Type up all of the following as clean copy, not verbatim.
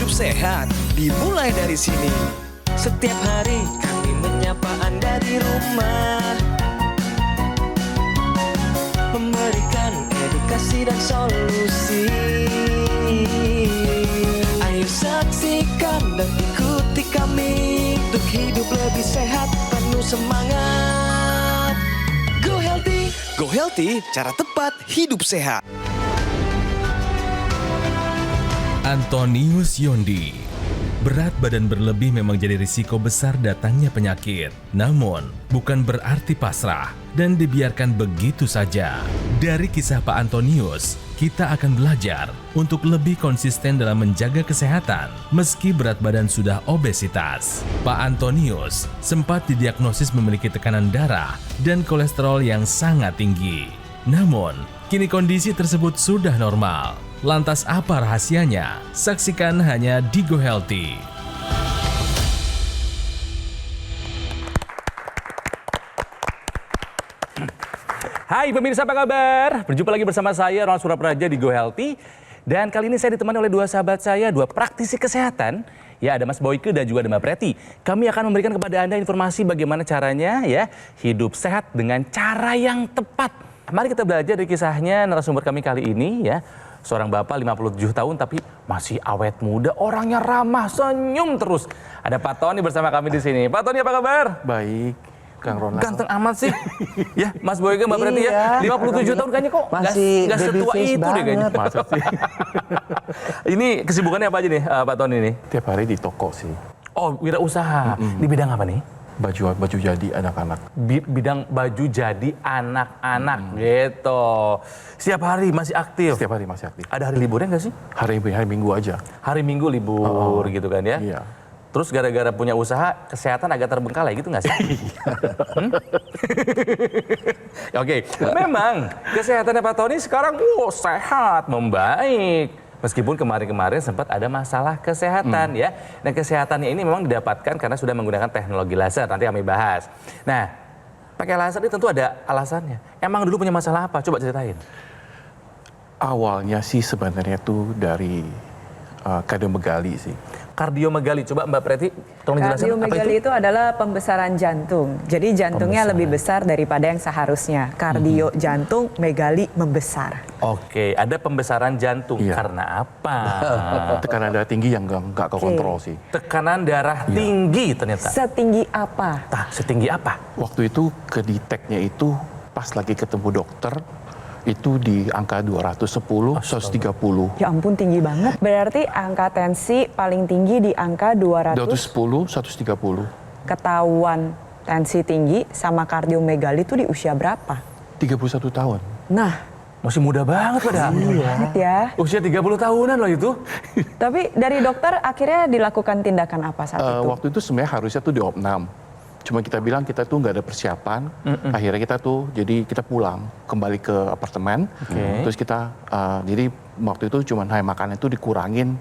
hidup sehat dimulai dari sini. Setiap hari kami menyapa Anda di rumah, memberikan edukasi dan solusi. Ayo saksikan dan ikuti kami untuk hidup lebih sehat, penuh semangat. Go Healthy. Go Healthy, cara tepat hidup sehat. Antonius Yondi. Berat badan berlebih memang jadi risiko besar datangnya penyakit. Namun, bukan berarti pasrah dan dibiarkan begitu saja. Dari kisah Pak Antonius, kita akan belajar untuk lebih konsisten dalam menjaga kesehatan meski berat badan sudah obesitas. Pak Antonius sempat didiagnosis memiliki tekanan darah dan kolesterol yang sangat tinggi. Namun, kini kondisi tersebut sudah normal. Lantas apa rahasianya? Saksikan hanya di Go Healthy. Hai pemirsa, apa kabar? Berjumpa lagi bersama saya Ronald Surapraja di Go Healthy. Dan kali ini saya ditemani oleh dua sahabat saya, dua praktisi kesehatan. Ya, ada Mas Boyke dan juga ada Mbak Preti. Kami akan memberikan kepada Anda informasi bagaimana caranya ya hidup sehat dengan cara yang tepat. Mari kita belajar dari kisahnya narasumber kami kali ini ya. Seorang bapak 57 tahun tapi masih awet muda, orangnya ramah, senyum terus. Ada Pak Tony bersama kami di sini. Pak Tony, apa kabar? Baik, Kang Ronald. Ganteng amat sih. Ya, Mas Boyke, Mbak Preti ya. 57 tahun kayaknya kok masih nggak setua baby face itu deh kayaknya. Masa sih? Ini kesibukannya apa aja nih Pak Tony ini? Tiap hari di toko sih. Oh, wirausaha. Di bidang apa nih? Baju jadi anak-anak. Bidang baju jadi anak-anak gitu. Setiap hari masih aktif? Setiap hari masih aktif. Ada hari liburnya nggak sih? Hari Minggu aja. Hari Minggu libur gitu kan ya? Iya. Terus gara-gara punya usaha, kesehatan agak terbengkalai gitu nggak sih? Oke, memang kesehatannya Pak Tony sekarang sehat, membaik. Meskipun kemarin-kemarin sempat ada masalah kesehatan ya. Dan kesehatannya ini memang didapatkan karena sudah menggunakan teknologi laser, nanti kami bahas. Nah, pakai laser ini tentu ada alasannya. Emang dulu punya masalah apa? Coba ceritain. Awalnya sih sebenarnya tuh dari kardiomegali sih. Kardiomegali, coba Mbak Preti tolong dijelasin apa Kardiomegali itu? itu adalah pembesaran jantung. Jadi jantungnya lebih besar daripada yang seharusnya. Kardio jantung, megali membesar. Oke, ada pembesaran jantung. Iya. Karena apa? Tekanan darah tinggi yang nggak kekontrol sih. Tekanan darah tinggi ternyata. Setinggi apa? Tah, setinggi apa? Waktu itu kedeteknya itu pas lagi ketemu dokter, itu di angka 210, 130. Ya ampun, tinggi banget. Berarti angka tensi paling tinggi di angka 210, 130. Ketahuan tensi tinggi sama kardiomegali itu di usia berapa? 31 tahun. Nah, Masih muda banget padahal. banget ya. Usia 30 tahunan loh itu. Tapi dari dokter akhirnya dilakukan tindakan apa saat itu? Waktu itu sebenarnya harusnya tuh diopnam. Cuma kita bilang kita tuh nggak ada persiapan. Akhirnya kita tuh jadi kita pulang kembali ke apartemen. Terus kita jadi waktu itu cuma makanan itu dikurangin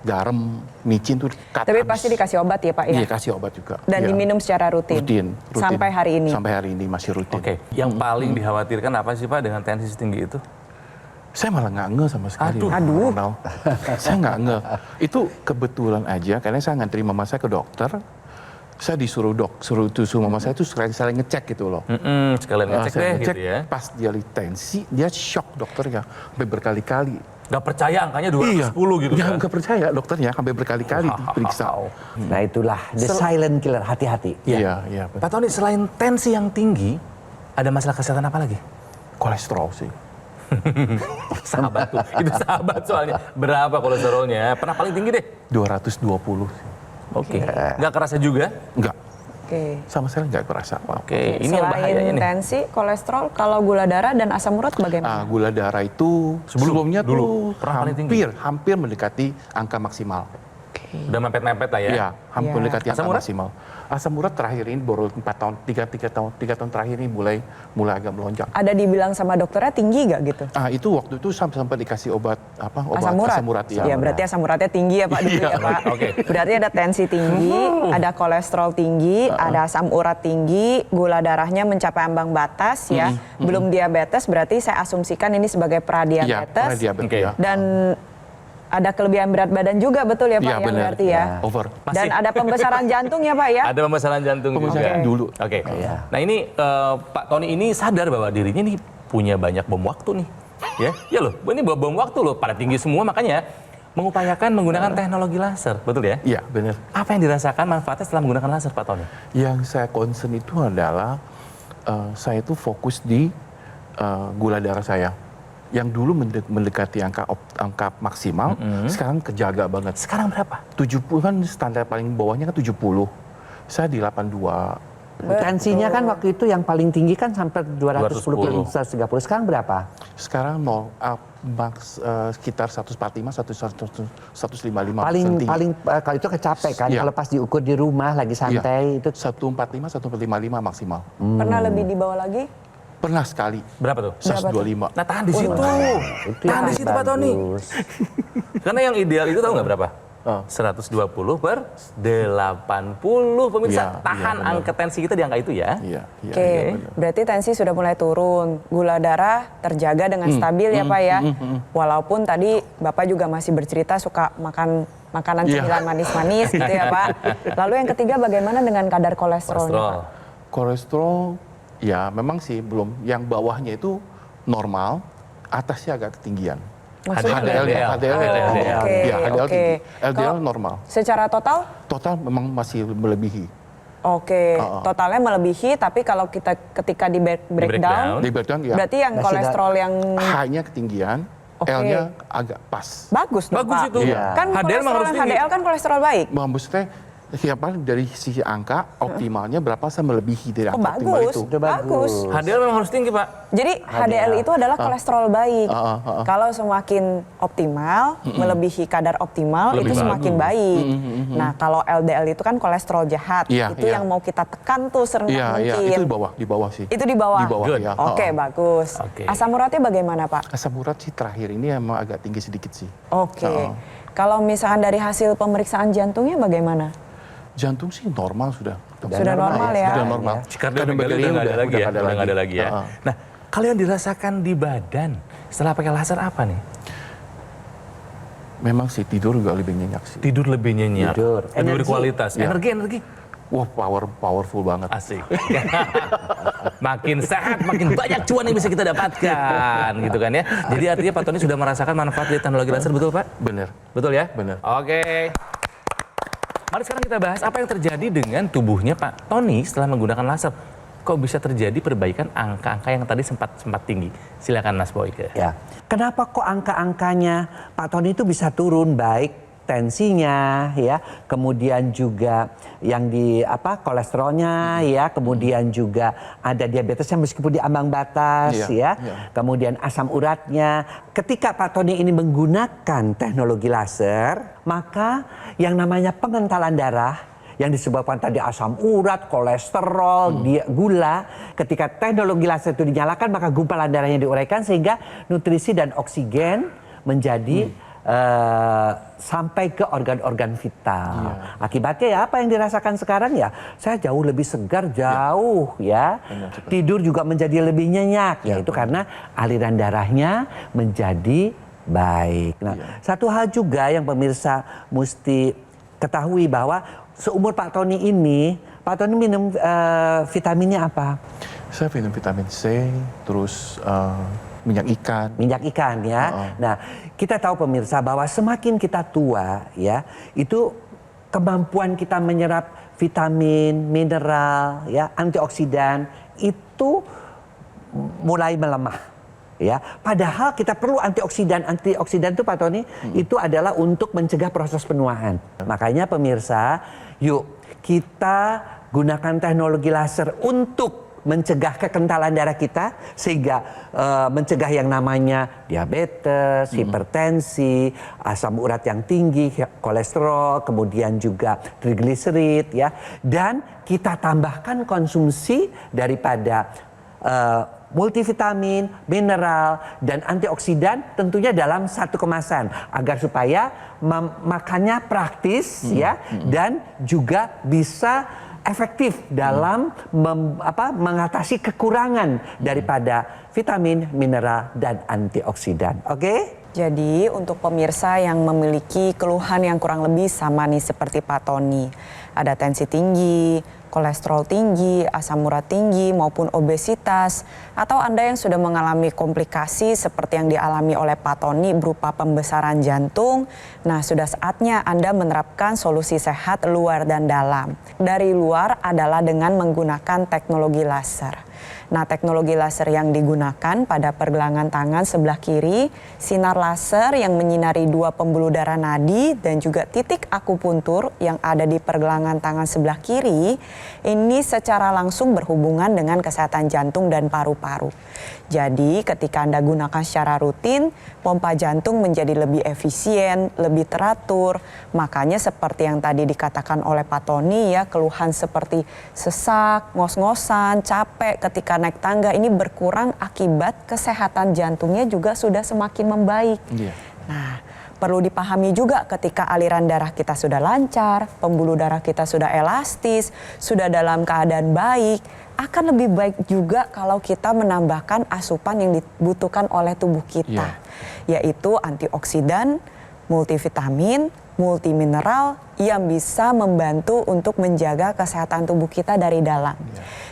garam, micin tuh cut Tapi habis. pasti dikasih obat ya Pak ya? Iya, kasih obat juga. Dan Iya. diminum secara rutin? Rutin. Sampai hari ini? Sampai hari ini masih rutin. Oke, yang paling dikhawatirkan apa sih Pak dengan tensi setinggi itu? Saya malah nggak ngeh sama sekali. Aduh. Ronald. Saya nggak ngeh. Itu kebetulan aja karena saya ngantri mama saya ke dokter. Saya disuruh suruh mama saya tuh sekali ngecek gitu loh. Sekalian ngecek Saya deh gitu ya. Pas dia lihat tensi, dia shock dokternya sampai berkali-kali. Gak percaya angkanya 210 gitu kan? Nggak percaya dokternya sampai berkali-kali diperiksa. Nah itulah the silent killer, hati-hati. Iya. Pak Tony, selain tensi yang tinggi, ada masalah kesehatan apa lagi? Kolesterol sih. Sahabat tuh, itu sahabat soalnya. Berapa kolesterolnya? Pernah paling tinggi deh? 220 sih. Oke. Nggak kerasa juga? Enggak. Oke. Sama sekali nggak kerasa apa-apa. Oke, ini yang bahayanya Selain nih. tensi, kolesterol, kalau gula darah dan asam urat bagaimana? Gula darah itu sebelumnya dulu. tuh Pernah paling tinggi? hampir mendekati angka maksimal. Udah mepet-mepet lah ya? Iya, hampir Iya. mendekati Asam angka urat? maksimal. Asam urat terakhir ini baru 4 tahun, 3 tahun terakhir ini mulai agak melonjak. Ada dibilang sama dokternya tinggi gak gitu? Itu waktu itu sempat dikasih obat Asam urat? asam urat Ya, berarti asam uratnya tinggi ya Pak dulu ya Pak. Oke. Berarti ada tensi tinggi, ada kolesterol tinggi, ada asam urat tinggi, gula darahnya mencapai ambang batas ya. Belum diabetes, berarti saya asumsikan ini sebagai Iya, pradiabetes. diabetes Oke. ya. Dan Ada kelebihan berat badan juga, betul ya Pak? Iya, yang benar. berarti ya. Over. Dan ada pembesaran jantung ya Pak ya? Ada pembesaran jantung Pembesaran juga. dulu. Oke. Iya. Nah ini Pak Tony ini sadar bahwa dirinya nih punya banyak bom waktu nih. Ya loh, ini bom waktu loh, pada tinggi semua, makanya mengupayakan menggunakan teknologi laser, betul ya? Iya, benar. Apa yang dirasakan manfaatnya setelah menggunakan laser, Pak Tony? Yang saya concern itu adalah saya itu fokus di gula darah saya. Yang dulu mendekati angka maksimal, sekarang kejaga banget. Sekarang berapa? 70 kan standar paling bawahnya kan 70. Saya di 82. Tensinya kan waktu itu yang paling tinggi kan sampai 210 210. 130. Sekarang berapa? Sekarang sekitar 145, 155. Paling kalau itu kecape kan. Iya. Kalau pas diukur di rumah lagi santai itu 145, 155 maksimal. Pernah lebih di bawah lagi? Pernah sekali. Berapa tuh? 125. Nah tahan di situ. itu Tahan di situ Pak Tony. bagus. Karena yang ideal itu tahu nggak berapa? Oh. 120/80 pemirsa. Iya, Tahan iya, benar. angka tensi kita di angka itu ya. Iya, iya. Oke, iya, benar. berarti tensi sudah mulai turun, gula darah terjaga dengan stabil ya Pak ya. Walaupun tadi Bapak juga masih bercerita suka makan makanan Iya. cemilan manis-manis gitu ya Pak. Lalu yang ketiga bagaimana dengan kadar kolesterolnya Pak? Kolesterol. Kolesterol, ya memang sih belum. Yang bawahnya itu normal, atasnya agak ketinggian. Maksudnya? HDL, HDL. HDL, Oke, ya, HDL oke. tinggi. LDL Kalau normal. Secara total? Total memang masih melebihi. Oke, totalnya melebihi, tapi kalau kita ketika di breakdown, Di breakdown ya, berarti yang Masih kolesterol yang H-nya ketinggian, Oke. L-nya agak pas. bagus dong Bagus Pak. itu. Iya. Kan HDL memang harus tinggi. HDL kan kolesterol baik. Maksudnya siapa dari sisi angka optimalnya berapa saya melebihi dari Oh angka optimal bagus, itu. Itu bagus. HDL memang harus tinggi Pak. Jadi HDL itu adalah kolesterol baik. Kalau semakin optimal, melebihi kadar optimal, Lebih itu semakin bagus. baik. Nah kalau LDL itu kan kolesterol jahat. Iya, Itu iya. yang mau kita tekan tuh serendah Iya, iya, mungkin. itu di bawah sih. Itu di bawah? Di bawah, Good. ya. Oke, bagus. Oke. Asam uratnya bagaimana Pak? Asam urat sih terakhir ini emang agak tinggi sedikit sih. Oke. Kalau misalkan dari hasil pemeriksaan jantungnya bagaimana? Jantung sih normal sudah. Sudah normal ya? Sudah normal. Kardiomegali udah nggak ada lagi ya. Udah nggak ada lagi ya. Heeh. Nah, kalau yang dirasakan di badan setelah pakai laser apa nih? Memang sih tidur juga lebih nyenyak sih. Tidur lebih nyenyak, Tidur. lebih Energi. berkualitas, Iya. energi. Wah, powerful banget. Asik. Makin sehat, makin banyak cuan yang bisa kita dapatkan, gitu kan ya. Jadi artinya Pak Tony sudah merasakan manfaat dari teknologi laser, betul Pak? Bener. Betul ya? Bener. Oke. Mari sekarang kita bahas apa yang terjadi dengan tubuhnya Pak Tony setelah menggunakan laser. Kok bisa terjadi perbaikan angka-angka yang tadi sempat tinggi? Silakan Mas Boyke. Ya. Kenapa kok angka-angkanya Pak Tony itu bisa turun, baik tensinya ya, kemudian juga yang di kolesterolnya ya, kemudian juga ada diabetesnya meskipun di ambang batas Iya, ya. Kemudian asam uratnya. Ketika Pak Tony ini menggunakan teknologi laser, maka yang namanya pengentalan darah yang disebabkan tadi asam urat, kolesterol, gula, ketika teknologi laser itu dinyalakan maka gumpalan darahnya diuraikan sehingga nutrisi dan oksigen menjadi sampai ke organ-organ vital. Akibatnya ya apa yang dirasakan sekarang ya, saya jauh lebih segar, jauh ya. Tidur juga menjadi lebih nyenyak, yaitu karena aliran darahnya menjadi baik. Nah, satu hal juga yang pemirsa mesti ketahui bahwa seumur Pak Tony ini, Pak Tony minum vitaminnya apa? Saya minum vitamin C, terus minyak ikan. Minyak ikan ya. Nah, kita tahu pemirsa bahwa semakin kita tua ya, itu kemampuan kita menyerap vitamin, mineral, ya, antioksidan itu mulai melemah. Ya, padahal kita perlu antioksidan. Antioksidan itu Pak Tony itu adalah untuk mencegah proses penuaan. Makanya pemirsa, yuk kita gunakan teknologi laser untuk mencegah kekentalan darah kita sehingga mencegah yang namanya diabetes, hipertensi, asam urat yang tinggi, kolesterol, kemudian juga trigliserid ya. Dan kita tambahkan konsumsi daripada multivitamin, mineral, dan antioksidan tentunya dalam satu kemasan agar supaya makannya praktis ya dan juga bisa efektif dalam mengatasi kekurangan daripada vitamin, mineral, dan antioksidan. Oke? Jadi untuk pemirsa yang memiliki keluhan yang kurang lebih sama nih seperti Pak Tony. Ada tensi tinggi, kolesterol tinggi, asam urat tinggi maupun obesitas. Atau Anda yang sudah mengalami komplikasi seperti yang dialami oleh Pak Tony berupa pembesaran jantung. Nah sudah saatnya Anda menerapkan solusi sehat luar dan dalam. Dari luar adalah dengan menggunakan teknologi laser. Nah, teknologi laser yang digunakan pada pergelangan tangan sebelah kiri, sinar laser yang menyinari 2 pembuluh darah nadi dan juga titik akupuntur yang ada di pergelangan tangan sebelah kiri, ini secara langsung berhubungan dengan kesehatan jantung dan paru-paru. Jadi, ketika Anda gunakan secara rutin, pompa jantung menjadi lebih efisien, lebih teratur. Makanya seperti yang tadi dikatakan oleh Pak Tony ya, keluhan seperti sesak, ngos-ngosan, capek ketika naik tangga ini berkurang akibat kesehatan jantungnya juga sudah semakin membaik. Nah, perlu dipahami juga ketika aliran darah kita sudah lancar, pembuluh darah kita sudah elastis, sudah dalam keadaan baik, akan lebih baik juga kalau kita menambahkan asupan yang dibutuhkan oleh tubuh kita, yaitu antioksidan, multivitamin, multimineral yang bisa membantu untuk menjaga kesehatan tubuh kita dari dalam.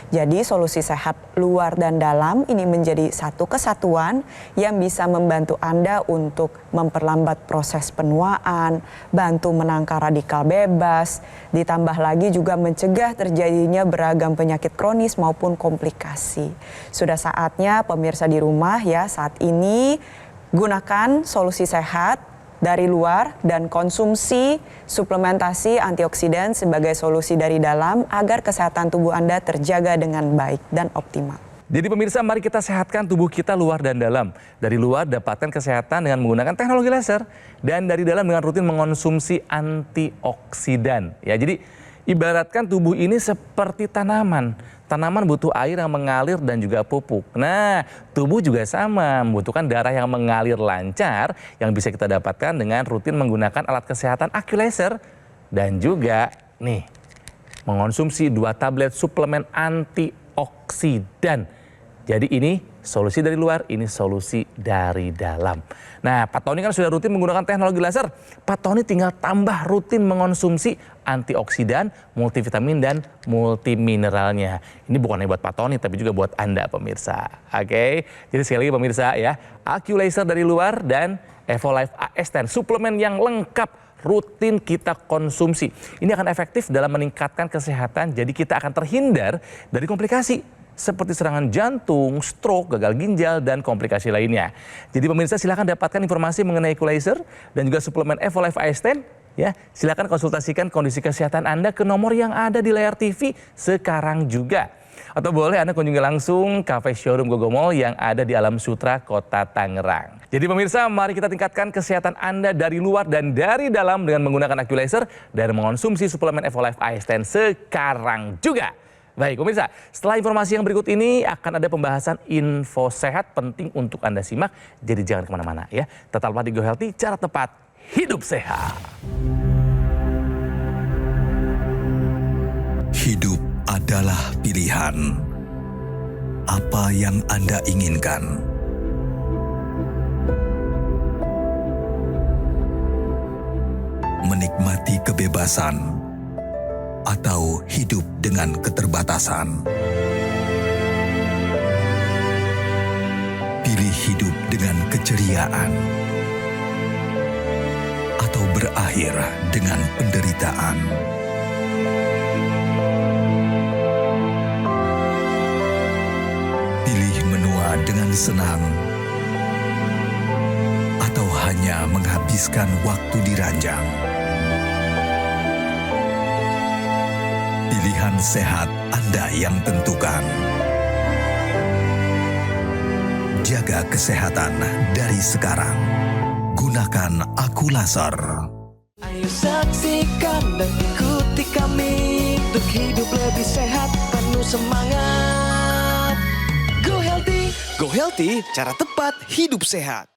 Jadi solusi sehat luar dan dalam ini menjadi satu kesatuan yang bisa membantu Anda untuk memperlambat proses penuaan, bantu menangkal radikal bebas, ditambah lagi juga mencegah terjadinya beragam penyakit kronis maupun komplikasi. Sudah saatnya pemirsa di rumah ya saat ini gunakan solusi sehat dari luar dan konsumsi suplementasi antioksidan sebagai solusi dari dalam agar kesehatan tubuh Anda terjaga dengan baik dan optimal. Jadi pemirsa, mari kita sehatkan tubuh kita luar dan dalam. Dari luar dapatkan kesehatan dengan menggunakan teknologi laser dan dari dalam dengan rutin mengonsumsi antioksidan. Ya, jadi ibaratkan tubuh ini seperti tanaman. Tanaman butuh air yang mengalir dan juga pupuk. Nah, tubuh juga sama, membutuhkan darah yang mengalir lancar yang bisa kita dapatkan dengan rutin menggunakan alat kesehatan AccuLaser dan juga nih mengonsumsi 2 tablet suplemen antioksidan. Jadi ini solusi dari luar, ini solusi dari dalam. Nah, Pak Tony kan sudah rutin menggunakan teknologi laser. Pak Tony tinggal tambah rutin mengonsumsi antioksidan, multivitamin, dan multimineralnya. Ini bukan hanya buat Pak Tony, tapi juga buat Anda pemirsa. Oke, jadi sekali lagi pemirsa ya, AccuLaser dari luar dan Evolife AS10, suplemen yang lengkap rutin kita konsumsi. Ini akan efektif dalam meningkatkan kesehatan, jadi kita akan terhindar dari komplikasi seperti serangan jantung, stroke, gagal ginjal, dan komplikasi lainnya. Jadi pemirsa silakan dapatkan informasi mengenai AccuLaser dan juga suplemen Evolife AS10. Ya, silakan konsultasikan kondisi kesehatan Anda ke nomor yang ada di layar TV sekarang juga. Atau boleh Anda kunjungi langsung Cafe Showroom Gogomall yang ada di Alam Sutra, Kota Tangerang. Jadi pemirsa, mari kita tingkatkan kesehatan Anda dari luar dan dari dalam dengan menggunakan AccuLaser dan mengonsumsi suplemen Evolife AS10 sekarang juga. Baik pemirsa, setelah informasi yang berikut ini akan ada pembahasan info sehat penting untuk Anda simak. Jadi jangan kemana-mana ya. Tetaplah di Go Healthy, cara tepat hidup sehat. Hidup adalah pilihan. Apa yang Anda inginkan? Menikmati kebebasan atau hidup dengan keterbatasan? Pilih hidup dengan keceriaan atau berakhir dengan penderitaan? Pilih menua dengan senang atau hanya menghabiskan waktu di ranjang? Pilihan sehat Anda yang tentukan. Jaga kesehatan dari sekarang. Gunakan AccuLaser. Ayo saksikan dan ikuti kami untuk hidup lebih sehat, penuh semangat. Go Healthy. Go Healthy, cara tepat hidup sehat.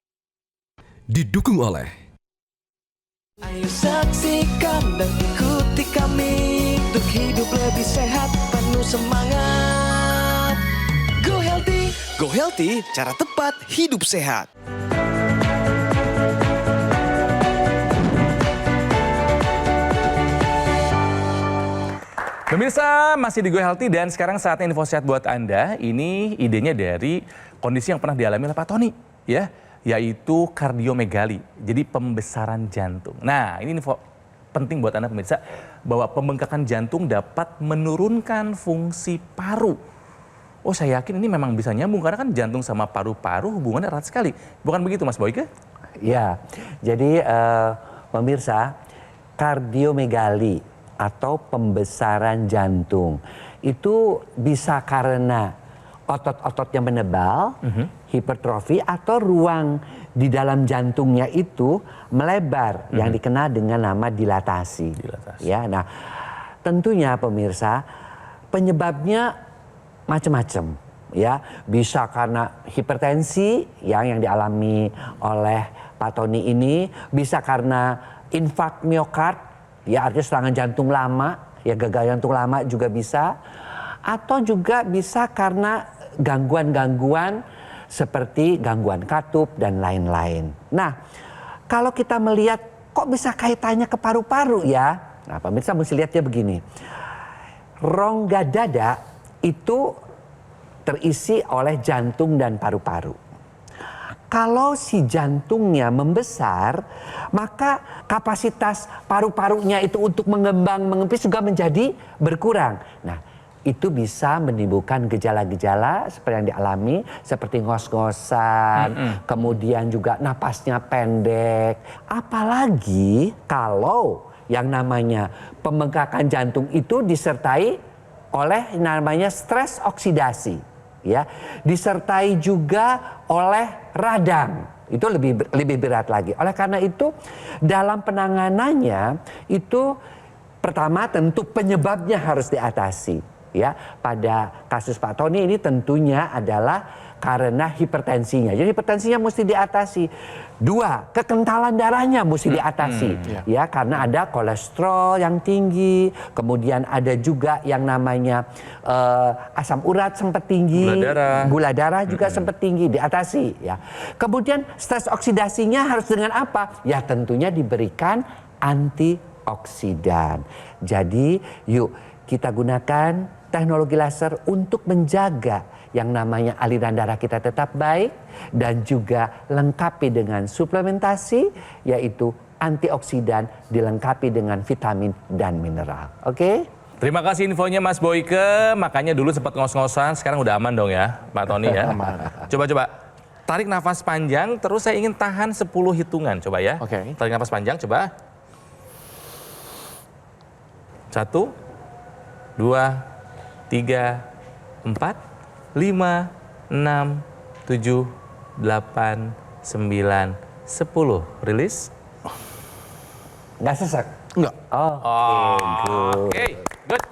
Didukung oleh Ayo saksikan dan ikuti kami untuk hidup lebih sehat, penuh semangat. Go Healthy. Go Healthy, cara tepat hidup sehat. Pemirsa, masih di Go Healthy dan sekarang saatnya info sehat buat Anda. Ini idenya dari kondisi yang pernah dialami oleh Pak Tony, ya, yaitu kardiomegali, jadi pembesaran jantung. Nah, ini info penting buat Anda pemirsa, bahwa pembengkakan jantung dapat menurunkan fungsi paru. Oh, saya yakin ini memang bisa nyambung karena kan jantung sama paru-paru hubungannya erat sekali. Bukan begitu, Mas Boyke? Ya, jadi pemirsa, kardiomegali atau pembesaran jantung itu bisa karena otot-ototnya menebal, hipertrofi, atau ruang di dalam jantungnya itu melebar yang dikenal dengan nama dilatasi. Ya, nah tentunya pemirsa penyebabnya macam-macam. Ya, bisa karena hipertensi yang dialami oleh Pak Tony ini, bisa karena infak miokard, ya artinya serangan jantung lama, ya gagal jantung lama juga bisa, atau juga bisa karena gangguan-gangguan seperti gangguan katup dan lain-lain. Nah, kalau kita melihat kok bisa kaitannya ke paru-paru ya? Nah, pemirsa mesti lihatnya begini. Rongga dada itu terisi oleh jantung dan paru-paru. Kalau si jantungnya membesar, maka kapasitas paru-parunya itu untuk mengembang, mengempis juga menjadi berkurang. Nah, itu bisa menimbulkan gejala-gejala seperti yang dialami, seperti ngos-ngosan, kemudian juga napasnya pendek. Apalagi kalau yang namanya pembengkakan jantung itu disertai oleh namanya stres oksidasi. Ya, disertai juga oleh radang, itu lebih berat lagi. Oleh karena itu dalam penanganannya itu pertama tentu penyebabnya harus diatasi. Ya, pada kasus Pak Tony ini tentunya adalah karena hipertensinya. Jadi hipertensinya mesti diatasi. 2, kekentalan darahnya mesti diatasi. Ya, karena ada kolesterol yang tinggi, kemudian ada juga yang namanya asam urat sempat tinggi, gula darah juga sempat tinggi, diatasi. Ya. Kemudian stres oksidasinya harus dengan apa? Ya tentunya diberikan antioksidan. Jadi yuk kita gunakan teknologi laser untuk menjaga yang namanya aliran darah kita tetap baik dan juga lengkapi dengan suplementasi yaitu antioksidan dilengkapi dengan vitamin dan mineral. Oke? Terima kasih infonya Mas Boyke. Makanya dulu sempat ngos-ngosan, sekarang udah aman dong ya Pak Tony ya. Coba tarik nafas panjang, terus saya ingin tahan 10 hitungan. Coba ya. Oke. Tarik nafas panjang, coba. 1, 2, 3, 4, 5, 6, 7, 8, 9, 10. Rilis. Nggak sesak? Enggak. Oke, good.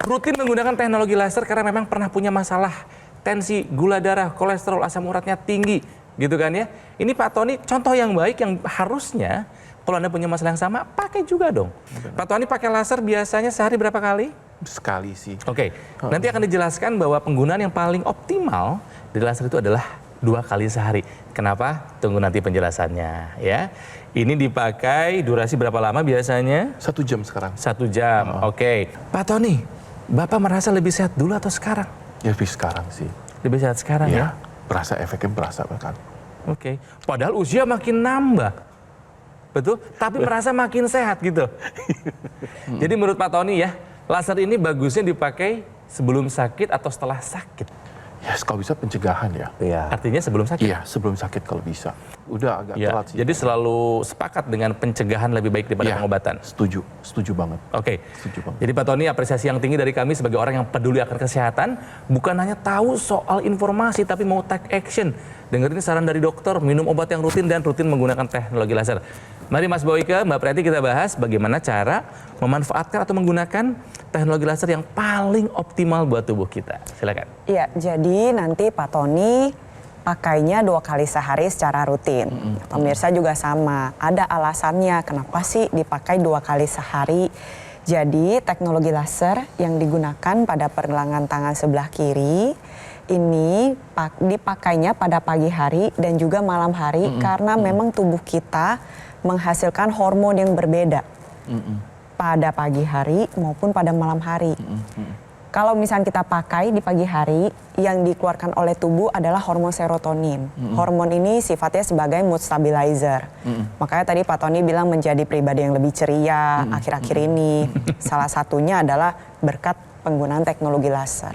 Rutin menggunakan teknologi laser karena memang pernah punya masalah tensi, gula darah, kolesterol, asam uratnya tinggi, gitu kan ya. Ini Pak Tony contoh yang baik yang harusnya kalau Anda punya masalah yang sama, pakai juga dong. Pak Tony pakai laser biasanya sehari berapa kali? Sekali sih. Oke, nanti akan dijelaskan bahwa penggunaan yang paling optimal dari laser itu adalah 2 kali sehari. Kenapa? Tunggu nanti penjelasannya ya. Ini dipakai durasi berapa lama biasanya? 1 jam sekarang. 1 jam, oke. Pak Tony, Bapak merasa lebih sehat dulu atau sekarang? Ya lebih sekarang sih. Lebih sehat sekarang ya? Berasa efeknya berasa bahkan. Oke, padahal usia makin nambah. Betul, tapi merasa makin sehat gitu. Jadi menurut Pak Tony ya, laser ini bagusnya dipakai sebelum sakit atau setelah sakit? Ya, kalau bisa pencegahan ya. Iya. Artinya sebelum sakit? Iya, sebelum sakit kalau bisa. Udah agak Ya, telat sih. jadi selalu sepakat dengan pencegahan lebih baik daripada pengobatan? Setuju banget. Oke, Setuju banget. jadi Pak Tony apresiasi yang tinggi dari kami sebagai orang yang peduli akan kesehatan. Bukan hanya tahu soal informasi, tapi mau take action. Dengerin saran dari dokter, minum obat yang rutin, dan rutin menggunakan teknologi laser. Mari Mas Boyke, Mbak Preti kita bahas bagaimana cara memanfaatkan atau menggunakan teknologi laser yang paling optimal buat tubuh kita. Silakan. Iya, jadi nanti Pak Tony pakainya 2 kali sehari secara rutin. Pemirsa juga sama, ada alasannya kenapa sih dipakai 2 kali sehari. Jadi teknologi laser yang digunakan pada pergelangan tangan sebelah kiri ini dipakainya pada pagi hari dan juga malam hari karena memang tubuh kita menghasilkan hormon yang berbeda. pada pagi hari maupun pada malam hari. Kalau misalnya kita pakai di pagi hari, yang dikeluarkan oleh tubuh adalah hormon serotonin. Hormon ini sifatnya sebagai mood stabilizer. Makanya tadi Pak Tony bilang menjadi pribadi yang lebih ceria akhir-akhir ini. Salah satunya adalah berkat penggunaan teknologi laser.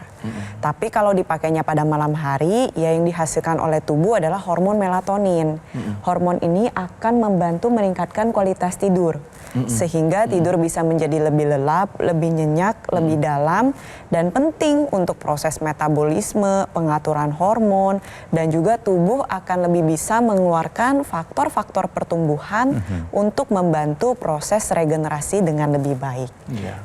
Tapi kalau dipakainya pada malam hari, ya yang dihasilkan oleh tubuh adalah hormon melatonin. Hormon ini akan membantu meningkatkan kualitas tidur. Sehingga tidur bisa menjadi lebih lelap, lebih nyenyak, lebih dalam, dan penting untuk proses metabolisme, pengaturan hormon, dan juga tubuh akan lebih bisa mengeluarkan faktor-faktor pertumbuhan untuk membantu proses regenerasi dengan lebih baik.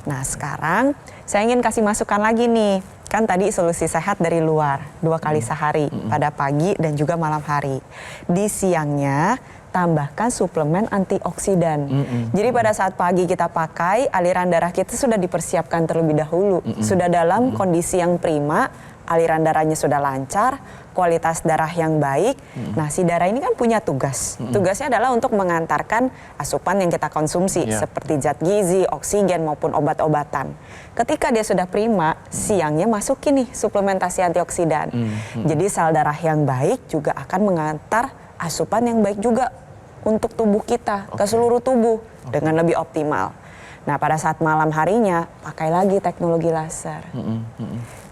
Nah sekarang saya ingin kasih masukan lagi nih, kan tadi solusi sehat dari luar 2 kali sehari pada pagi dan juga malam hari. Di siangnya tambahkan suplemen antioksidan. Jadi pada saat pagi kita pakai, aliran darah kita sudah dipersiapkan terlebih dahulu, sudah dalam kondisi yang prima, aliran darahnya sudah lancar, kualitas darah yang baik. Nah, si darah ini kan punya tugas. Tugasnya adalah untuk mengantarkan asupan yang kita konsumsi seperti zat gizi, oksigen maupun obat-obatan. Ketika dia sudah prima, siangnya masukin nih suplementasi antioksidan. Jadi sel darah yang baik juga akan mengantar asupan yang baik juga untuk tubuh kita, ke seluruh tubuh dengan lebih optimal. Nah pada saat malam harinya pakai lagi teknologi laser.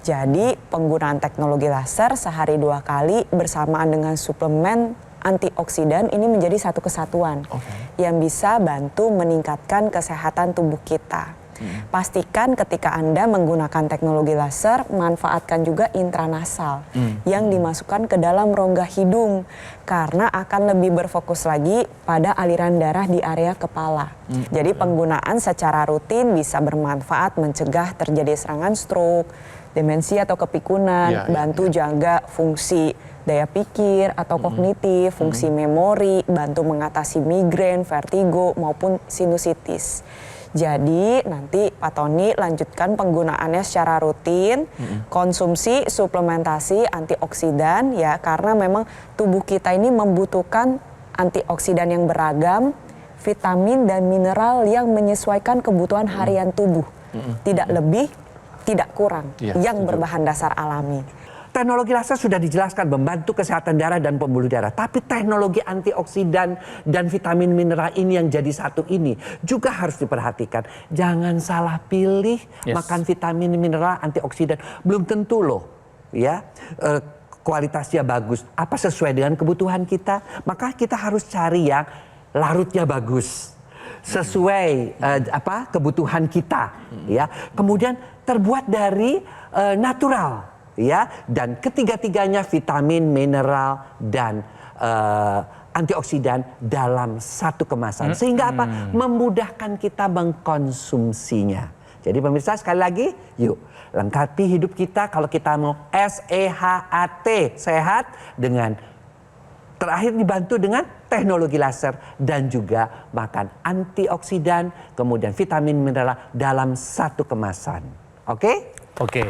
Jadi penggunaan teknologi laser sehari 2 kali bersamaan dengan suplemen antioksidan ini menjadi satu kesatuan yang bisa bantu meningkatkan kesehatan tubuh kita. Pastikan ketika Anda menggunakan teknologi laser, manfaatkan juga intranasal yang dimasukkan ke dalam rongga hidung karena akan lebih berfokus lagi pada aliran darah di area kepala. Jadi penggunaan secara rutin bisa bermanfaat mencegah terjadi serangan stroke, demensi atau kepikunan, bantu jaga fungsi daya pikir atau kognitif, fungsi memori, bantu mengatasi migrain, vertigo maupun sinusitis. Jadi nanti Pak Tony lanjutkan penggunaannya secara rutin, konsumsi suplementasi antioksidan ya karena memang tubuh kita ini membutuhkan antioksidan yang beragam, vitamin dan mineral yang menyesuaikan kebutuhan harian tubuh. Tidak lebih, tidak kurang, yang berbahan dasar alami. Teknologi laser sudah dijelaskan membantu kesehatan darah dan pembuluh darah. Tapi teknologi antioksidan dan vitamin mineral ini yang jadi satu ini juga harus diperhatikan. Jangan salah pilih makan vitamin mineral antioksidan. Belum tentu loh ya kualitasnya bagus. Apa sesuai dengan kebutuhan kita. Maka kita harus cari yang larutnya bagus. Sesuai kebutuhan kita. Ya. Kemudian terbuat dari natural. Ya, dan ketiga-tiganya vitamin, mineral, dan antioksidan dalam satu kemasan. Sehingga apa? Memudahkan kita mengkonsumsinya. Jadi pemirsa sekali lagi, yuk lengkapi hidup kita kalau kita mau SEHAT, sehat dengan terakhir dibantu dengan teknologi laser dan juga makan antioksidan, kemudian vitamin mineral dalam satu kemasan. Oke? Oke.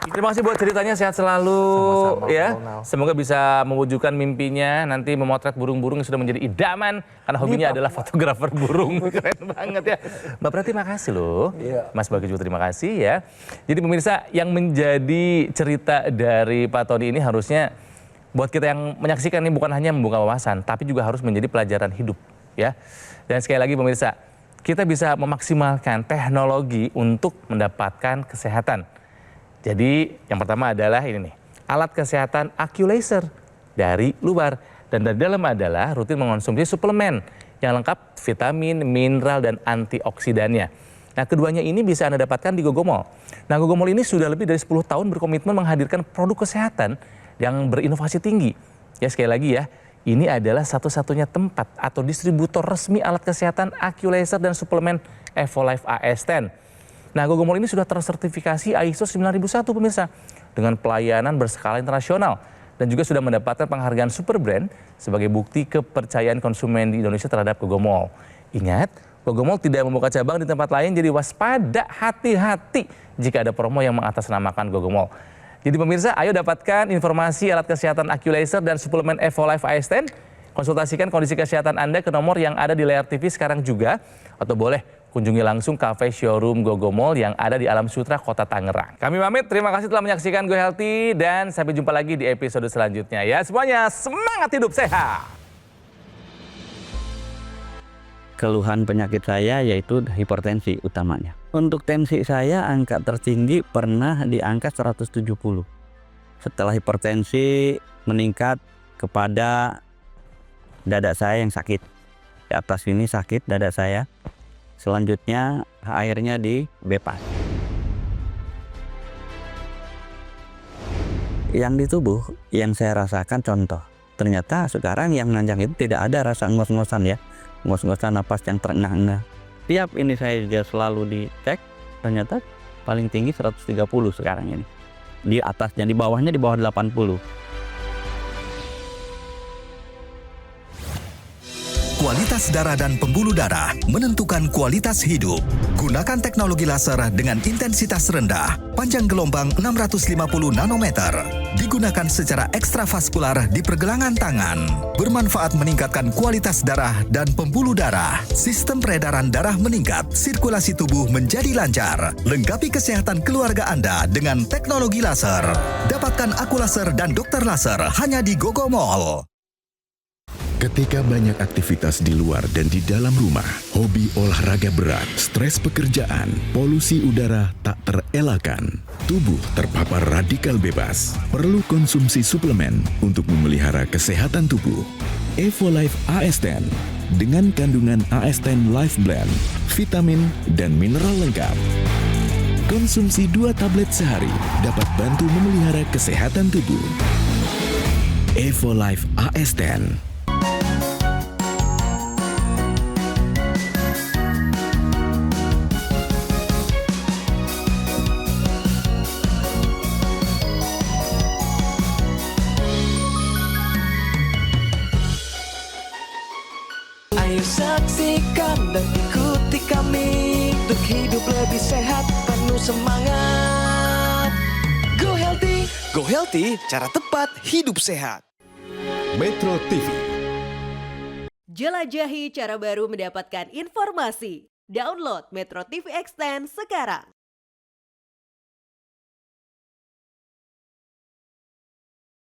Terima kasih buat ceritanya, sehat selalu. Sama-sama, ya. Ronald. Semoga bisa mewujudkan mimpinya nanti memotret burung-burung yang sudah menjadi idaman karena hobinya adalah fotografer burung. Keren banget ya. Mbak Preti makasih loh. Mas Bagus juga terima kasih ya. Jadi pemirsa, yang menjadi cerita dari Pak Tony ini harusnya buat kita yang menyaksikan ini bukan hanya membuka wawasan, tapi juga harus menjadi pelajaran hidup ya. Dan sekali lagi pemirsa, kita bisa memaksimalkan teknologi untuk mendapatkan kesehatan. Jadi yang pertama adalah ini nih, alat kesehatan AccuLaser dari luar. Dan dari dalam adalah rutin mengonsumsi suplemen yang lengkap vitamin, mineral, dan antioksidannya. Nah keduanya ini bisa Anda dapatkan di Gogomall. Nah Gogomall ini sudah lebih dari 10 tahun berkomitmen menghadirkan produk kesehatan yang berinovasi tinggi. Ya sekali lagi ya, ini adalah satu-satunya tempat atau distributor resmi alat kesehatan AccuLaser dan suplemen Evolife AS10. Nah, Gogomall ini sudah tersertifikasi ISO 9001 pemirsa dengan pelayanan berskala internasional dan juga sudah mendapatkan penghargaan Super Brand sebagai bukti kepercayaan konsumen di Indonesia terhadap Gogomall. Ingat, Gogomall tidak membuka cabang di tempat lain, jadi waspada, hati-hati jika ada promo yang mengatasnamakan Gogomall. Jadi pemirsa, ayo dapatkan informasi alat kesehatan AccuLaser dan suplemen Evolife AS10. Konsultasikan kondisi kesehatan Anda ke nomor yang ada di layar TV sekarang juga, atau boleh kunjungi langsung cafe showroom Gogo Mall yang ada di Alam Sutra, Kota Tangerang. Kami pamit, terima kasih telah menyaksikan Go Healthy dan sampai jumpa lagi di episode selanjutnya ya. Semuanya semangat hidup sehat. Keluhan penyakit saya yaitu hipertensi utamanya. Untuk tensi saya angka tertinggi pernah di angka 170. Setelah hipertensi meningkat kepada dada saya yang sakit. Di atas ini sakit dada saya. Selanjutnya airnya di bypass. Yang di tubuh yang saya rasakan contoh. Ternyata sekarang yang nanjang itu tidak ada rasa ngos-ngosan ya. Ngos-ngosan napas yang terengah-engah. Tiap ini saya juga selalu dicek, ternyata paling tinggi 130 sekarang ini. Di atasnya, di bawahnya di bawah 80. Kualitas darah dan pembuluh darah menentukan kualitas hidup. Gunakan teknologi laser dengan intensitas rendah, panjang gelombang 650 nanometer. Digunakan secara ekstravaskular di pergelangan tangan. Bermanfaat meningkatkan kualitas darah dan pembuluh darah. Sistem peredaran darah meningkat, sirkulasi tubuh menjadi lancar. Lengkapi kesehatan keluarga Anda dengan teknologi laser. Dapatkan aku laser dan dokter laser hanya di Gogo Mall. Ketika banyak aktivitas di luar dan di dalam rumah, hobi olahraga berat, stres pekerjaan, polusi udara tak terelakkan, tubuh terpapar radikal bebas, perlu konsumsi suplemen untuk memelihara kesehatan tubuh. Evolife AS10 dengan kandungan AS10 Life Blend, vitamin dan mineral lengkap. Konsumsi 2 tablet sehari dapat bantu memelihara kesehatan tubuh. Evolife AS10. Ayo saksikan dan ikuti kami untuk hidup lebih sehat, penuh semangat. Go Healthy. Go Healthy, cara tepat hidup sehat. Metro TV. Jelajahi cara baru mendapatkan informasi. Download Metro TV Extend sekarang.